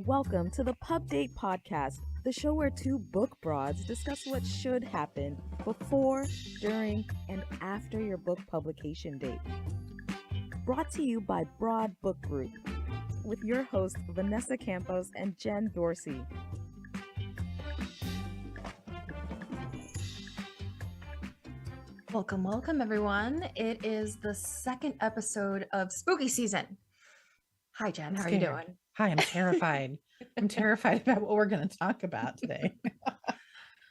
Welcome to the Pub Date Podcast, the show where two book broads discuss what should happen before, during, and after your book publication date. Brought to you by Broad Book Group, with your hosts Vanessa Campos and Jen Dorsey. Welcome, everyone. It is the second episode of Spooky Season. Hi, Jen. How are you doing? Hi, I'm terrified. I'm terrified about what we're going to talk about today.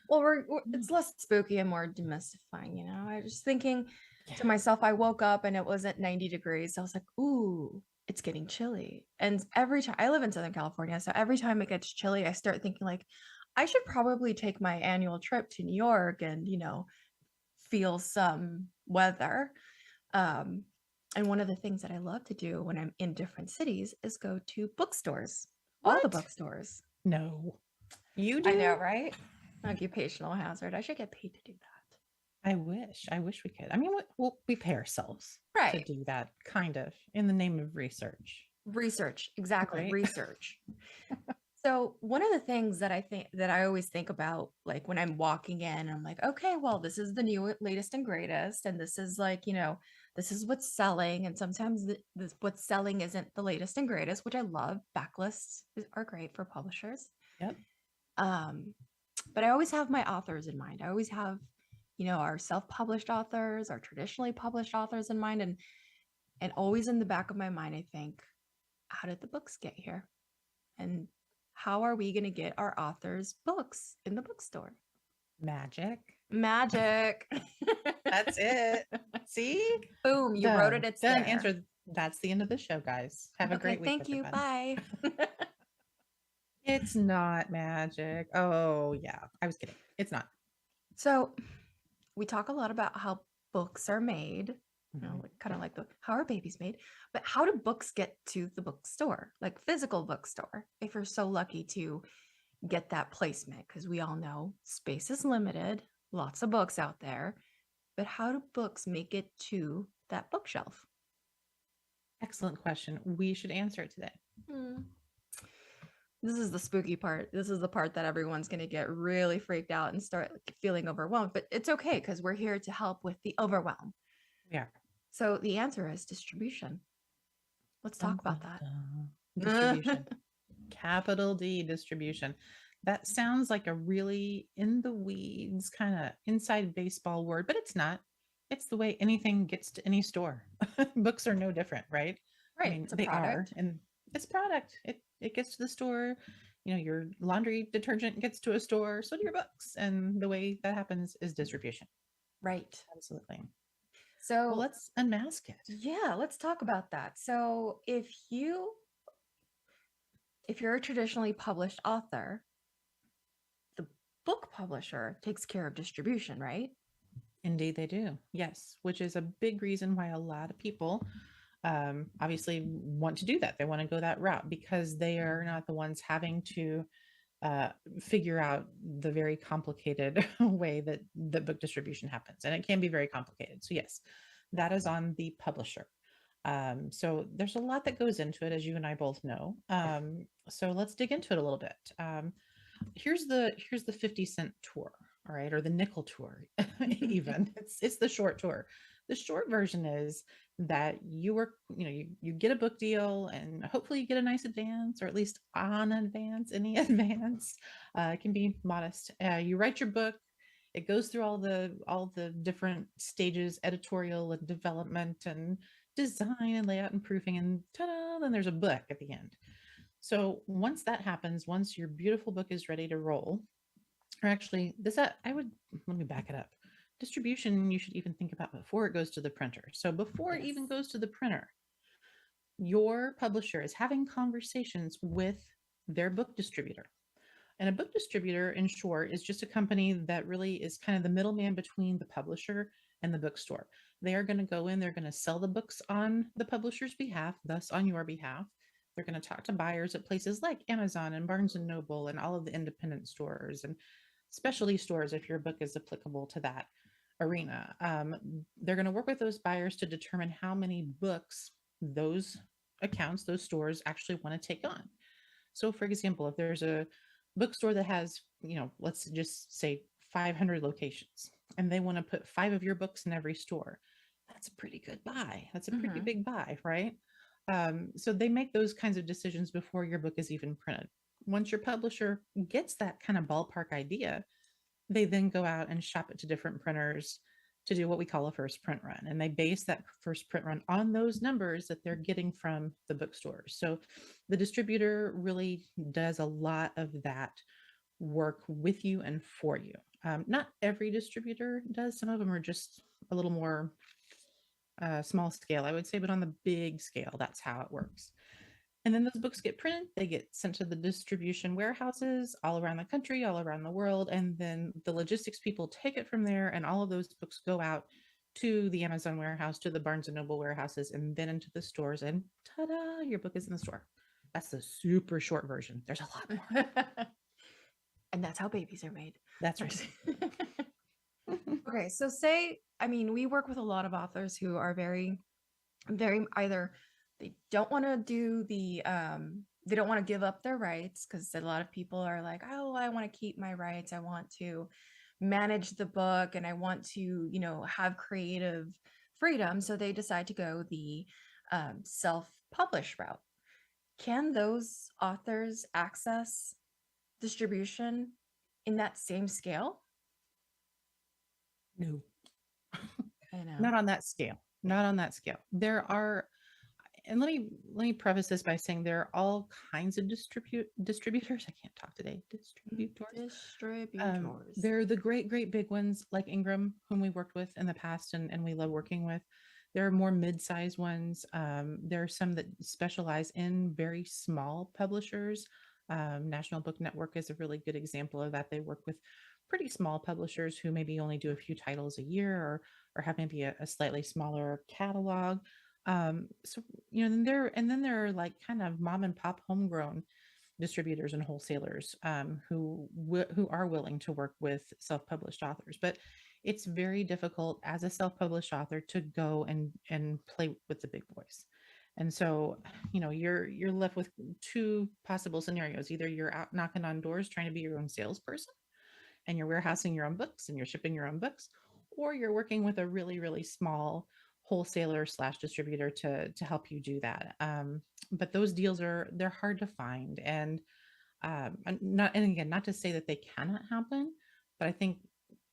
Well, it's less spooky and more demystifying, I was just thinking to myself, I woke up and it wasn't 90 degrees. I was like, ooh, it's getting chilly. And every time I live in Southern California, so every time it gets chilly, I start thinking like, I should probably take my annual trip to New York and, feel some weather. And one of the things that I love to do when I'm in different cities is go to bookstores. What? All the bookstores. No. You do? I know, right? Occupational hazard. I should get paid to do that. I wish we could. I mean, we pay ourselves to do that, kind of, in the name of research. Research, exactly, right? Research. So one of the things that I always think about, like when I'm walking in, I'm like, okay, well, this is the latest and greatest. And this is like, this is what's selling. And sometimes what's selling isn't the latest and greatest, which I love. Backlists are great for publishers. Yep. But I always have my authors in mind. I always have, our self-published authors, our traditionally published authors in mind. And always in the back of my mind, I think, how did the books get here? And how are we going to get our authors' books in the bookstore? Magic. That's it. See? Boom. You wrote it. It's done. there. Answer. That's the end of the show, guys. Have a great week. Thank you. Bye. It's not magic. Oh, yeah. I was kidding. It's not. So we talk a lot about how books are made. Kind of like how are babies made, but how do books get to the bookstore, like physical bookstore, if you're so lucky to get that placement? Because we all know space is limited, lots of books out there, but how do books make it to that bookshelf? Excellent question. We should answer it today. This is the spooky part. This is the part that everyone's going to get really freaked out and start feeling overwhelmed, but it's okay because we're here to help with the overwhelm. Yeah. So the answer is distribution. Let's talk about that. Distribution. Capital D, distribution. That sounds like a really in the weeds kind of inside baseball word, but it's not. It's the way anything gets to any store. Books are no different, right? Right. I mean, it's a they product. are, and it's product. It gets to the store. Your laundry detergent gets to a store, so do your books. And the way that happens is distribution. Right. Absolutely. So let's unmask it. Yeah, let's talk about that. So if you're a traditionally published author, the book publisher takes care of distribution, right? Indeed, they do. Yes, which is a big reason why a lot of people obviously want to do that. They want to go that route because they are not the ones having to figure out the very complicated way that the book distribution happens. And it can be very complicated. So yes, that is on the publisher. So there's a lot that goes into it, as you and I both know. So let's dig into it a little bit. Here's the 50-cent tour, all right, or the nickel tour. Even it's the short tour. The short version is that you get a book deal and hopefully you get a nice advance, or at least on advance, any advance. It can be modest. You write your book. It goes through all the different stages, editorial and development and design and layout and proofing, and ta-da, then there's a book at the end. So once that happens, once your beautiful book is ready to roll, or actually let me back it up. Distribution, you should even think about before it goes to the printer. So before it even goes to the printer, your publisher is having conversations with their book distributor. And a book distributor, in short, is just a company that really is kind of the middleman between the publisher and the bookstore. They are going to go in, they're going to sell the books on the publisher's behalf, thus on your behalf. They're going to talk to buyers at places like Amazon and Barnes and Noble and all of the independent stores and specialty stores if your book is applicable to that arena. They're going to work with those buyers to determine how many books those accounts, those stores actually want to take on. So for example, if there's a bookstore that has, let's just say 500 locations, and they want to put 5 of your books in every store, that's a pretty good buy. That's a pretty Mhm. big buy, right? So they make those kinds of decisions before your book is even printed. Once your publisher gets that kind of ballpark idea, they then go out and shop it to different printers to do what we call a first print run. And they base that first print run on those numbers that they're getting from the bookstores. So the distributor really does a lot of that work with you and for you. Not every distributor does. Some of them are just a little more small scale, I would say, but on the big scale, that's how it works. And then those books get printed, they get sent to the distribution warehouses all around the country, all around the world. And then the logistics people take it from there, and all of those books go out to the Amazon warehouse, to the Barnes and Noble warehouses, and then into the stores. And ta-da, your book is in the store. That's the super short version. There's a lot more. And that's how babies are made. That's right. Okay, so we work with a lot of authors who are very, very either they don't want to do they don't want to give up their rights, because a lot of people are like, oh, I want to keep my rights. I want to manage the book and I want to, have creative freedom. So they decide to go the self-publish route. Can those authors access distribution in that same scale? No, I know. not on that scale. Not on that scale. There are, and let me preface this by saying there are all kinds of distributors. I can't talk today. Distributors. They're the great big ones like Ingram, whom we worked with in the past and we love working with. There are more mid-sized ones. There are some that specialize in very small publishers. National Book Network is a really good example of that. They work with pretty small publishers who maybe only do a few titles a year, or have maybe a slightly smaller catalog. So then there are like kind of mom and pop homegrown distributors and wholesalers who are willing to work with self-published authors. But it's very difficult as a self-published author to go and play with the big boys. And so, you're left with two possible scenarios. Either you're out knocking on doors trying to be your own salesperson, and you're warehousing your own books and you're shipping your own books, or you're working with a really, really small wholesaler / distributor to help you do that. But those deals they're hard to find. And not to say that they cannot happen, but I think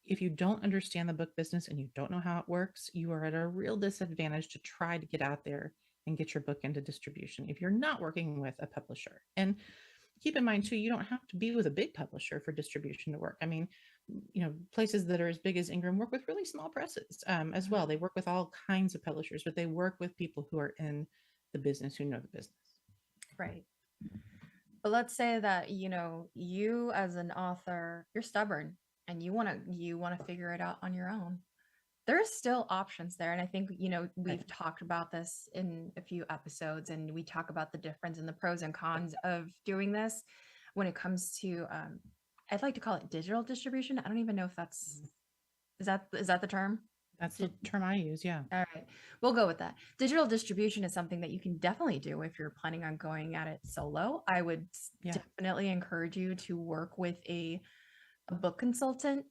if you don't understand the book business and you don't know how it works, you are at a real disadvantage to try to get out there and get your book into distribution if you're not working with a publisher. And keep in mind too, you don't have to be with a big publisher for distribution to work. I mean, places that are as big as Ingram work with really small presses as well. They work with all kinds of publishers, but they work with people who are in the business, who know the business. Right. But let's say that, you as an author, you're stubborn and you want to figure it out on your own. There's still options there. And I think, we've talked about this in a few episodes, and we talk about the difference and the pros and cons of doing this when it comes to, I'd like to call it digital distribution. I don't even know if is that the term? That's the term I use. Yeah. All right. We'll go with that. Digital distribution is something that you can definitely do if you're planning on going at it solo. I would definitely encourage you to work with a book consultant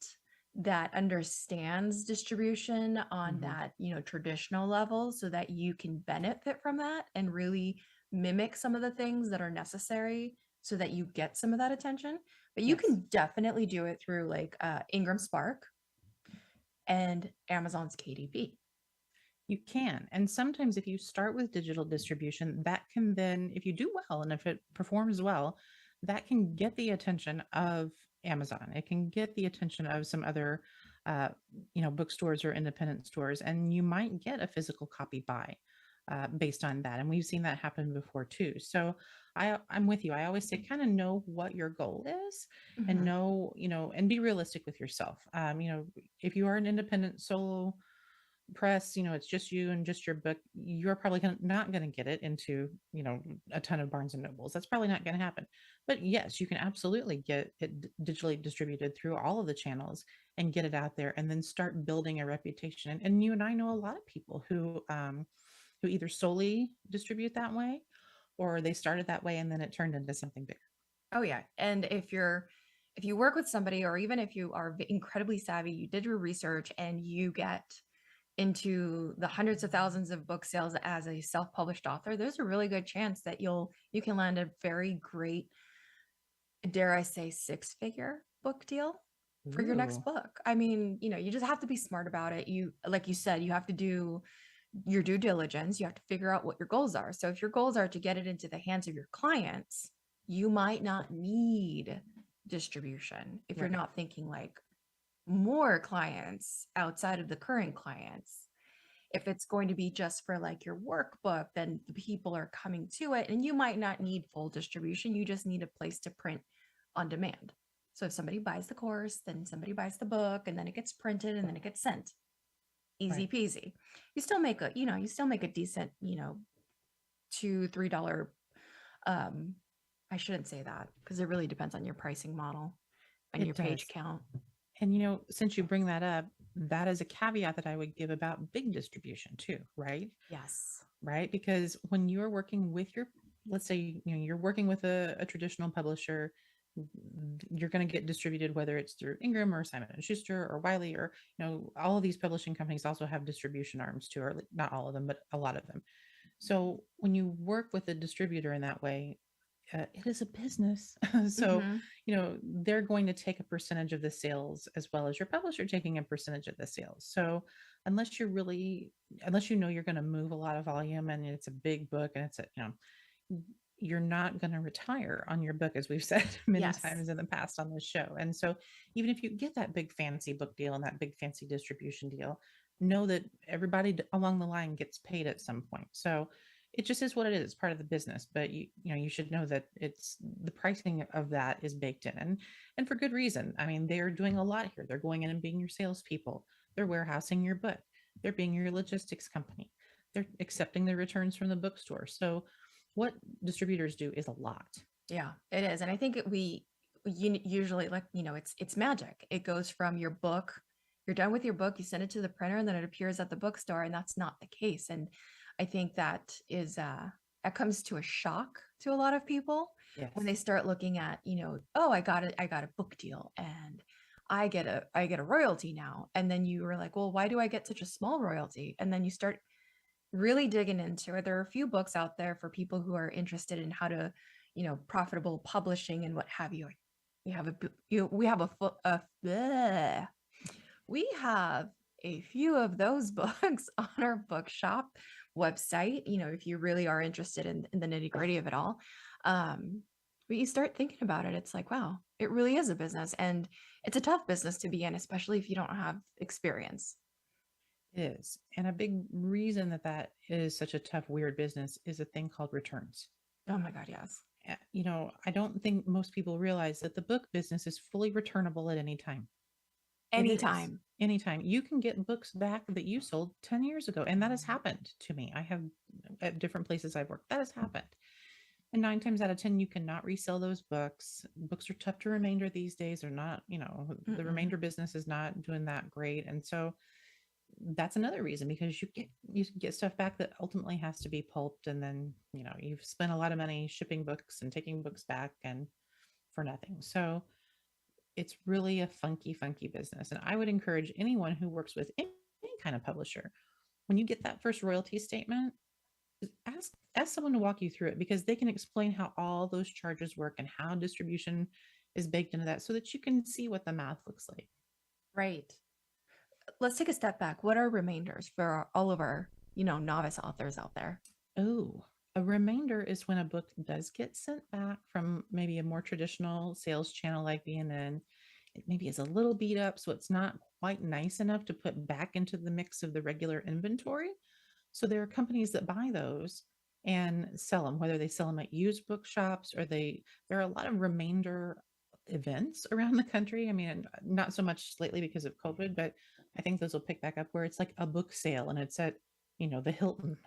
that understands distribution on that, traditional level, so that you can benefit from that and really mimic some of the things that are necessary so that you get some of that attention. But you can definitely do it through like Ingram Spark and Amazon's KDP. You can. And sometimes if you start with digital distribution, that can then, if you do well and if it performs well, that can get the attention of Amazon. It can get the attention of some other, bookstores or independent stores, and you might get a physical copy buy based on that. And we've seen that happen before too. So I'm with you. I always say kind of know what your goal is and know, and be realistic with yourself. If you are an independent solo press, it's just you and just your book, you're probably not going to get it into, a ton of Barnes and Nobles. That's probably not going to happen. But yes, you can absolutely get it digitally distributed through all of the channels and get it out there and then start building a reputation. And you and I know a lot of people who either solely distribute that way, or they started that way and then it turned into something bigger. Oh yeah. And if you work with somebody, or even if you are incredibly savvy, you did your research and you get into the hundreds of thousands of book sales as a self-published author, there's a really good chance that you can land a very great, dare I say, six-figure book deal for your next Ooh, book. I mean, you just have to be smart about it. You, like you said, you have to do your due diligence. You have to figure out what your goals are. So if your goals are to get it into the hands of your clients, you might not need distribution if you're right. not thinking like more clients outside of the current clients. If it's going to be just for like your workbook, then the people are coming to it and you might not need full distribution. You just need a place to print on demand. So if somebody buys the course, then somebody buys the book and then it gets printed and then it gets sent. Easy Right. peasy. You still make a decent, $2, $3. Um, I shouldn't say that because it really depends on your pricing model and It your page does. count. And since you bring that up, that is a caveat that I would give about big distribution too, right? Yes. Right? Because when you're working with let's say, you're working with a traditional publisher, you're going to get distributed, whether it's through Ingram or Simon and Schuster or Wiley, or, all of these publishing companies also have distribution arms too, or not all of them, but a lot of them. So when you work with a distributor in that way, it is a business. So, Mm-hmm. they're going to take a percentage of the sales as well as your publisher taking a percentage of the sales. So, unless you're going to move a lot of volume and it's a big book and you're not going to retire on your book, as we've said many Yes. times in the past on this show. And so, even if you get that big fancy book deal and that big fancy distribution deal, know that everybody along the line gets paid at some point. So, it just is what it is. It's part of the business, but you should know that it's the pricing of that is baked in, and for good reason. I mean, they're doing a lot here. They're going in and being your salespeople. They're warehousing your book. They're being your logistics company. They're accepting the returns from the bookstore. So, what distributors do is a lot. Yeah, it is. And I think usually, like, it's magic. It goes from your book, you're done with your book, you send it to the printer, and then it appears at the bookstore, and that's not the case. And I think that comes to a shock to a lot of people when Yes. they start looking at, oh, I got a book deal and I get a royalty now. And then you were like, well, why do I get such a small royalty? And then you start really digging into it. There are a few books out there for people who are interested in how to, profitable publishing and what have you. We have we have bleh. We have a few of those books on our bookshop website. If you really are interested in the nitty gritty of it all, but you start thinking about it, it's like, wow, it really is a business, and it's a tough business to be in, especially if you don't have experience. It is. And a big reason that is such a tough, weird business is a thing called returns. Oh my God, yes. I don't think most people realize that the book business is fully returnable at any time. It is. Anytime. Anytime. You can get books back that you sold 10 years ago. And that has happened to me. I have at different places I've worked. That has happened. And 9 times out of 10, you cannot resell those books. Books are tough to remainder these days. They're not, the Mm-mm. remainder business is not doing that great. And so that's another reason, because you get stuff back that ultimately has to be pulped, and then you've spent a lot of money shipping books and taking books back and for nothing. So it's really a funky business, and I would encourage anyone who works with any kind of publisher, when you get that first royalty statement, ask someone to walk you through it, because they can explain how all those charges work and how distribution is baked into that, so that you can see what the math looks like. Right. Let's take a step back. What are remainders for all of our, novice authors out there? Oh, a remainder is when a book does get sent back from maybe a more traditional sales channel like B&N. It maybe is a little beat up, so it's not quite nice enough to put back into the mix of the regular inventory. So there are companies that buy those and sell them, whether they sell them at used bookshops or there are a lot of remainder events around the country. I mean, not so much lately because of COVID, but I think those will pick back up, where it's like a book sale and it's at, the Hilton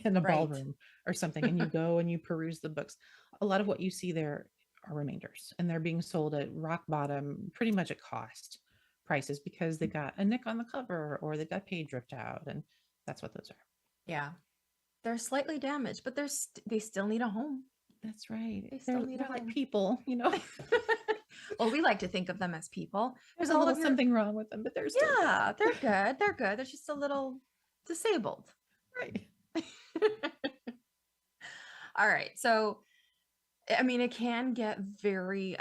in a Right. ballroom or something. And you go and you peruse the books. A lot of what you see there are remainders, and they're being sold at rock bottom, pretty much at cost prices, because they got a nick on the cover or they got page ripped out. And that's what those are. Yeah. They're slightly damaged, but they still need a home. That's right. They still need a They're like home. people, you know. Well, we like to think of them as people. There's With a all little of your, something wrong with them, but they're still yeah, they're good. They're good. They're just a little disabled. right. All right. So, I mean, it can get very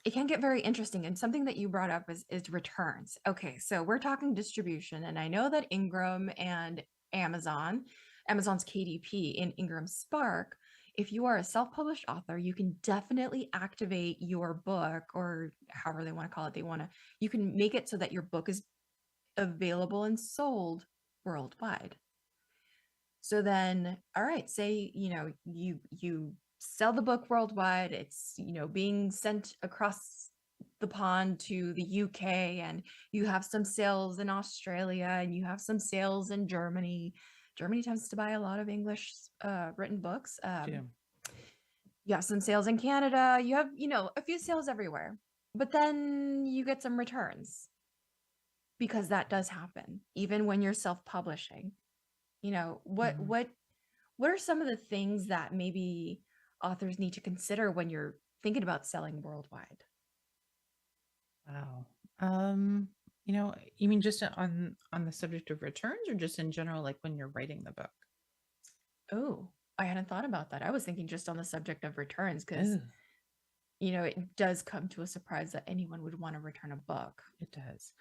interesting. And something that you brought up is returns. Okay, so we're talking distribution, and I know that Ingram and Amazon's KDP and Ingram Spark, if you are a self-published author, you can definitely activate your book, or however they want to call it. You can make it so that your book is available and sold worldwide. So then, all right, say, you sell the book worldwide, it's, being sent across the pond to the UK, and you have some sales in Australia, and you have some sales in Germany. Germany tends to buy a lot of English written books. Do. You have some sales in Canada, you have, a few sales everywhere. But then you get some returns, because that does happen even when you're self-publishing. What Mhm. what are some of the things that maybe authors need to consider when you're thinking about selling worldwide? Wow. You mean just on the subject of returns, or just in general, like when you're writing the book? Oh, I hadn't thought about that. I was thinking just on the subject of returns, because Oh, it does come to a surprise that anyone would want to return a book. it does.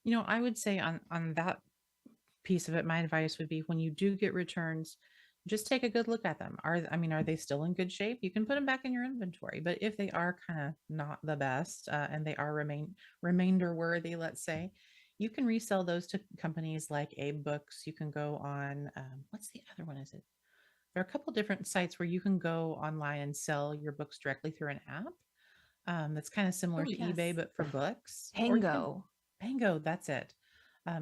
I would say on that piece of it, my advice would be, when you do get returns, just take a good look at them. Are they still in good shape? You can put them back in your inventory, but if they are kind of not the best, and they are remainder worthy, let's say, you can resell those to companies like Abe Books. You can go on, what's the other one? Is it? There are a couple different sites where you can go online and sell your books directly through an app. That's kind of similar Oh, to yes. eBay, but for books. Or you can Tango. Pango, that's it.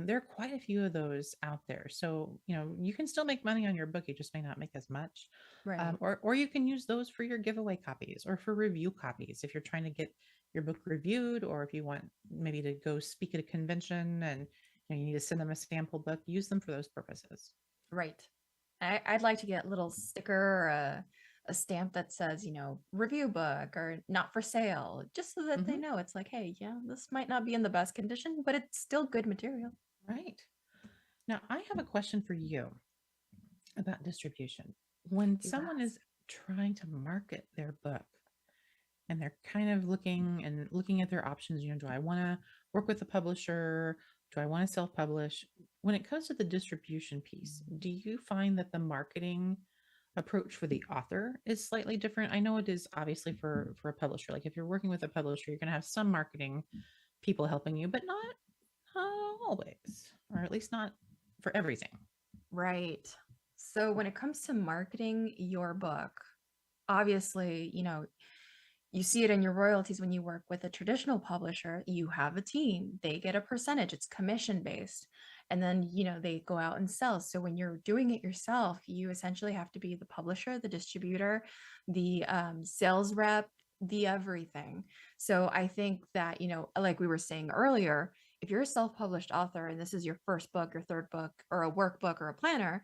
There are quite a few of those out there. So, you can still make money on your book. You just may not make as much. Right. Or you can use those for your giveaway copies or for review copies. If you're trying to get your book reviewed, or if you want maybe to go speak at a convention and you need to send them a sample book, use them for those purposes. Right. I'd like to get a little sticker, or a stamp that says, review book or not for sale, just so that they Mhm. know it's like, hey, yeah, this might not be in the best condition, but it's still good material. Right. Now, I have a question for you about distribution. When You someone ask. is trying to market their book, and they're kind of looking at their options, do I want to work with a publisher? Do I want to self-publish? When it comes to the distribution piece, do you find that the marketing approach for the author is slightly different? I know it is, obviously, for a publisher. Like, if you're working with a publisher, you're going to have some marketing people helping you, but not always, or at least not for everything. Right. So when it comes to marketing your book, obviously, you see it in your royalties. When you work with a traditional publisher, you have a team, they get a percentage, it's commission based. And then, they go out and sell. So when you're doing it yourself, you essentially have to be the publisher, the distributor, the sales rep, the everything. So I think that, like we were saying earlier, if you're a self-published author and this is your first book, your third book, or a workbook or a planner,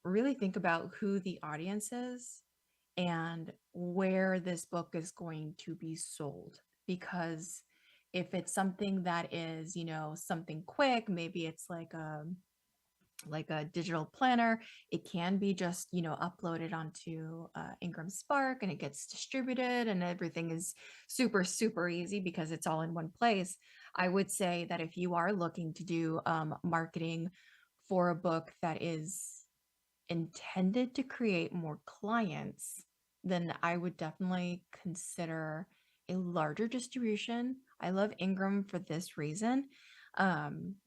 really think about who the audience is and where this book is going to be sold. Because if it's something that is, something quick, maybe it's like a digital planner, it can be just, uploaded onto Ingram Spark, and it gets distributed, and everything is super, super easy because it's all in one place. I would say that if you are looking to do marketing for a book that is intended to create more clients, then I would definitely consider a larger distribution. I love Ingram for this reason,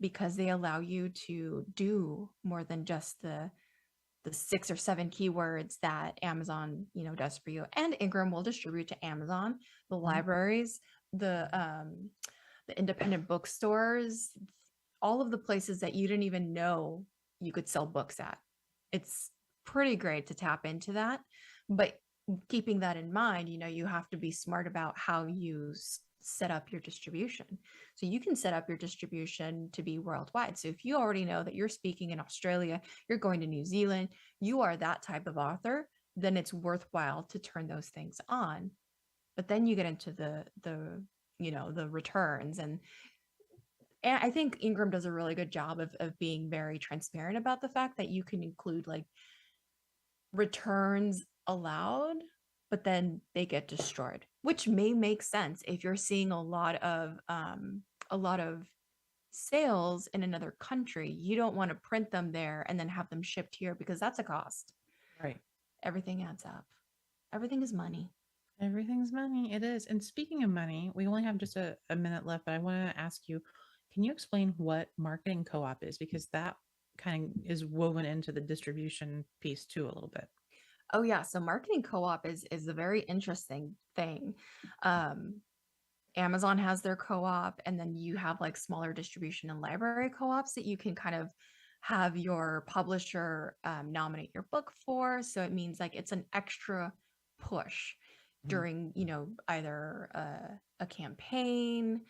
because they allow you to do more than just the 6 or 7 keywords that Amazon, does for you. And Ingram will distribute to Amazon, the Mhm. libraries, the independent bookstores, all of the places that you didn't even know you could sell books at. It's pretty great to tap into that. But keeping that in mind, you have to be smart about how you set up your distribution. So you can set up your distribution to be worldwide. So if you already know that you're speaking in Australia, you're going to New Zealand, you are that type of author, then it's worthwhile to turn those things on. But then you get into the returns, and I think Ingram does a really good job of being very transparent about the fact that you can include like returns allowed, but then they get destroyed, which may make sense if you're seeing a lot of sales in another country. You don't want to print them there and then have them shipped here, because that's a cost. Right. Everything adds up. Everything is money. Everything's money. It is. And speaking of money, we only have just a minute left, but I want to ask you, can you explain what marketing co-op is? Because that kind of is woven into the distribution piece too, a little bit. Oh yeah. So marketing co-op is a very interesting thing. Amazon has their co-op, and then you have like smaller distribution and library co-ops that you can kind of have your publisher nominate your book for. So it means like it's an extra push during, either a campaign.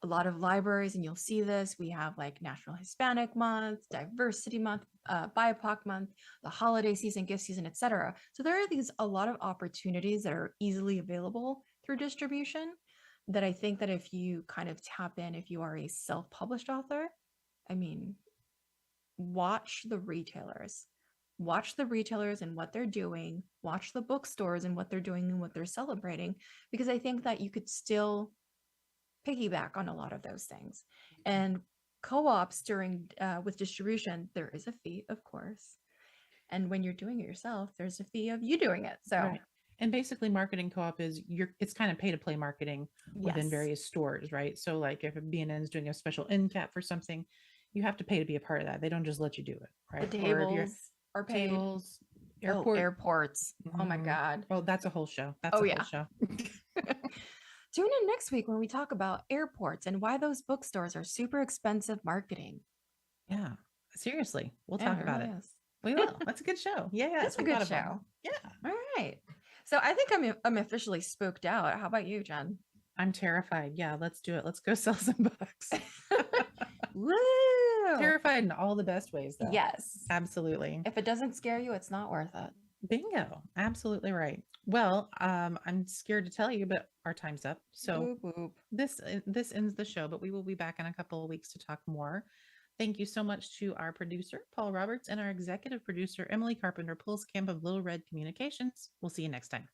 A lot of libraries, and you'll see this, we have like National Hispanic Month, Diversity Month, BIPOC Month, the holiday season, gift season, etc. So there are a lot of opportunities that are easily available through distribution, that I think that if you kind of tap in, if you are a self-published author, I mean, watch the retailers and what they're doing, watch the bookstores and what they're doing and what they're celebrating, because I think that you could still piggyback on a lot of those things. And co-ops during with distribution, there is a fee, of course, and when you're doing it yourself, there's a fee of you doing it. So right. And basically marketing co-op is it's kind of pay to play marketing within various stores, right? So like if a B&N is doing a special end cap for something, you have to pay to be a part of that. They don't just let you do it, right? The tables are paid. Tables, airports. Mm-hmm. Oh my God. Oh, that's a whole show. That's a whole show. Tune in next week when we talk about airports and why those bookstores are super expensive marketing. Yeah, seriously. We'll talk about it. Is. We will. That's a good show. Yeah. It's a good show. Yeah. All right. So I think I'm officially spooked out. How about you, Jen? I'm terrified. Yeah, let's do it. Let's go sell some books. Woo! Terrified in all the best ways, though. Yes. Absolutely. If it doesn't scare you, it's not worth it. Bingo. Absolutely right. Well, I'm scared to tell you, but our time's up. So boop, boop. This ends the show, but we will be back in a couple of weeks to talk more. Thank you so much to our producer, Paul Roberts, and our executive producer, Emily Carpenter Pulskamp of Little Red Communications. We'll see you next time.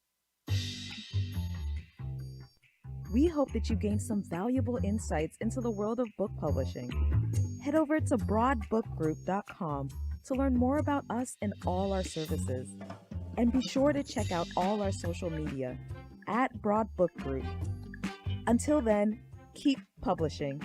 We hope that you gained some valuable insights into the world of book publishing. Head over to broadbookgroup.com to learn more about us and all our services. And be sure to check out all our social media at Broad Book Group. Until then, keep publishing.